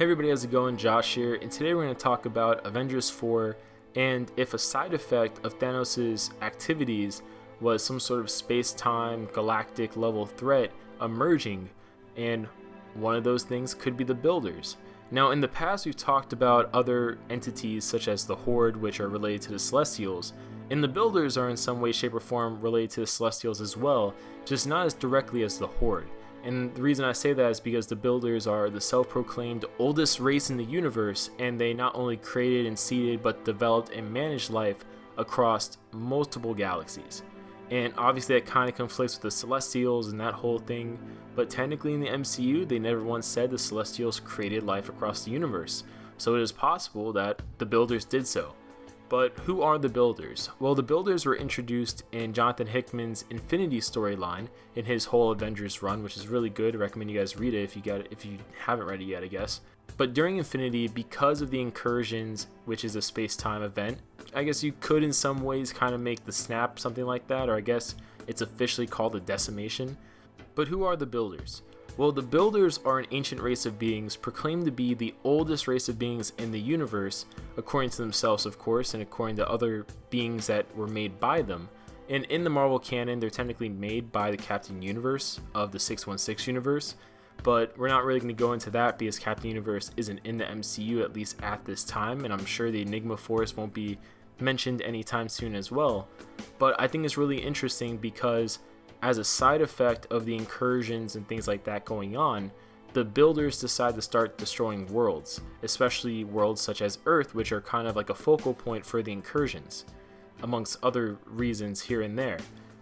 Hey everybody, how's it going? Josh here, and today we're going to talk about Avengers 4 and if a side effect of Thanos' activities was some sort of space-time, galactic level threat emerging, and one of those things could be the Builders. Now, in the past, we've talked about other entities such as the Horde, which are related to the Celestials, and the Builders are in some way, shape, or form related to the Celestials as well, just not as directly as the Horde. And the reason I say that is because the Builders are the self-proclaimed oldest race in the universe, and they not only created and seeded but developed and managed life across multiple galaxies. And obviously that kind of conflicts with the Celestials and that whole thing, but technically in the MCU they never once said the Celestials created life across the universe, so it is possible that the Builders did so. But who are the Builders? Well, the Builders were introduced in Jonathan Hickman's Infinity storyline in his whole Avengers run, which is really good. I recommend you guys read it if you haven't read it yet, I guess. But during Infinity, because of the incursions, which is a space-time event, I guess you could in some ways kind of make the snap something like that, or I guess it's officially called the Decimation. But who are the Builders? Well, the Builders are an ancient race of beings proclaimed to be the oldest race of beings in the universe, according to themselves, of course, and according to other beings that were made by them. And in the Marvel canon, they're technically made by the Captain Universe of the 616 universe, but we're not really going to go into that because Captain Universe isn't in the MCU, at least at this time, and I'm sure the Enigma Force won't be mentioned anytime soon as well. But I think it's really interesting because as a side effect of the incursions and things like that going on, the Builders decide to start destroying worlds, especially worlds such as Earth, which are kind of like a focal point for the incursions, amongst other reasons here and there.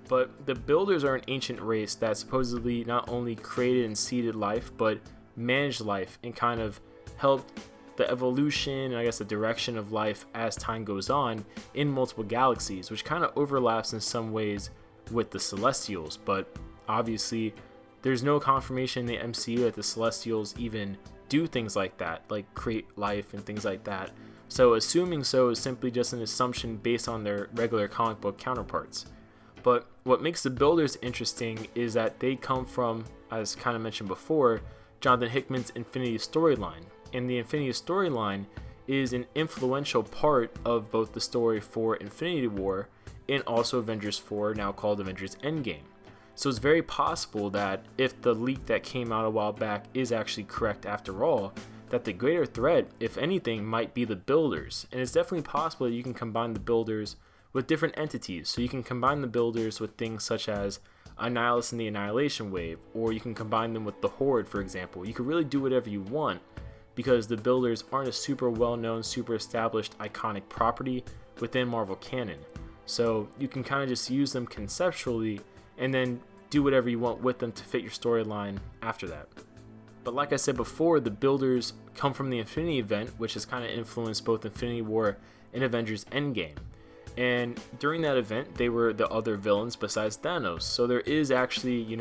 But the Builders are an ancient race that supposedly not only created and seeded life, but managed life and kind of helped the evolution and I guess the direction of life as time goes on in multiple galaxies, which kind of overlaps in some ways with the Celestials. But obviously there's no confirmation in the MCU that the Celestials even do things like that, like create life and things like that. So assuming so is simply just an assumption based on their regular comic book counterparts. But what makes the Builders interesting is that they come from, as kind of mentioned before, Jonathan Hickman's Infinity storyline. And the Infinity storyline is an influential part of both the story for Infinity War and also Avengers 4, now called Avengers Endgame. So it's very possible that if the leak that came out a while back is actually correct after all, that the greater threat, if anything, might be the Builders. And it's definitely possible that you can combine the Builders with different entities. So you can combine the Builders with things such as Annihilus and the Annihilation Wave, or you can combine them with the Horde, for example. You can really do whatever you want because the Builders aren't a super well-known, super established, iconic property within Marvel canon. So you can kind of just use them conceptually and then do whatever you want with them to fit your storyline after that. But like I said before, the Builders come from the Infinity event, which has kind of influenced both Infinity War and Avengers Endgame. And during that event, they were the other villains besides Thanos. So there is actually,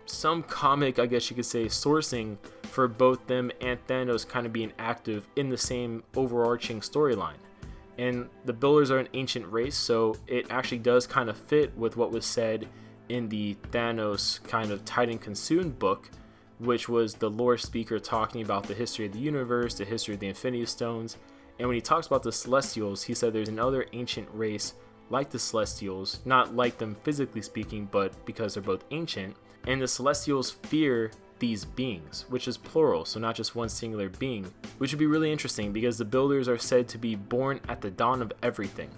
some comic, I guess you could say, sourcing for both them and Thanos kind of being active in the same overarching storyline. And the Builders are an ancient race, so it actually does kind of fit with what was said in the Thanos kind of Titan Consumed book, which was the lore speaker talking about the history of the universe, the history of the Infinity Stones. And when he talks about the Celestials, he said there's another ancient race like the Celestials, not like them physically speaking, but because they're both ancient. And the Celestials fear these beings, which is plural, so not just one singular being, which would be really interesting because the Builders are said to be born at the dawn of everything.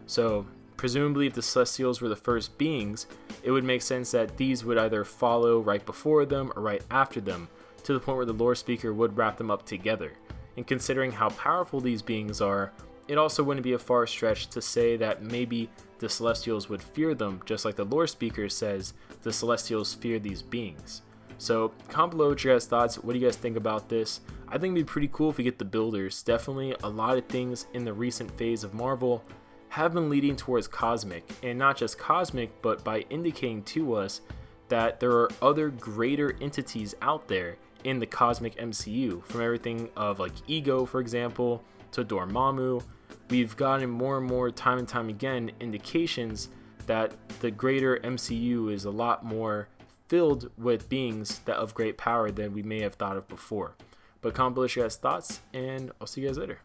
So presumably if the Celestials were the first beings, it would make sense that these would either follow right before them or right after them, to the point where the lore speaker would wrap them up together. And considering how powerful these beings are, it also wouldn't be a far stretch to say that maybe the Celestials would fear them, just like the lore speaker says the Celestials fear these beings. So comment below what your guys' thoughts. What do you guys think about this? I think it'd be pretty cool if we get the Builders. Definitely a lot of things in the recent phase of Marvel have been leading towards cosmic, and not just cosmic, but by indicating to us that there are other greater entities out there in the cosmic MCU, from everything of like Ego, for example, to Dormammu. We've gotten more and more time and time again indications that the greater MCU is a lot more filled with beings that of great power than we may have thought of before. But comment below your guys' thoughts, and I'll see you guys later.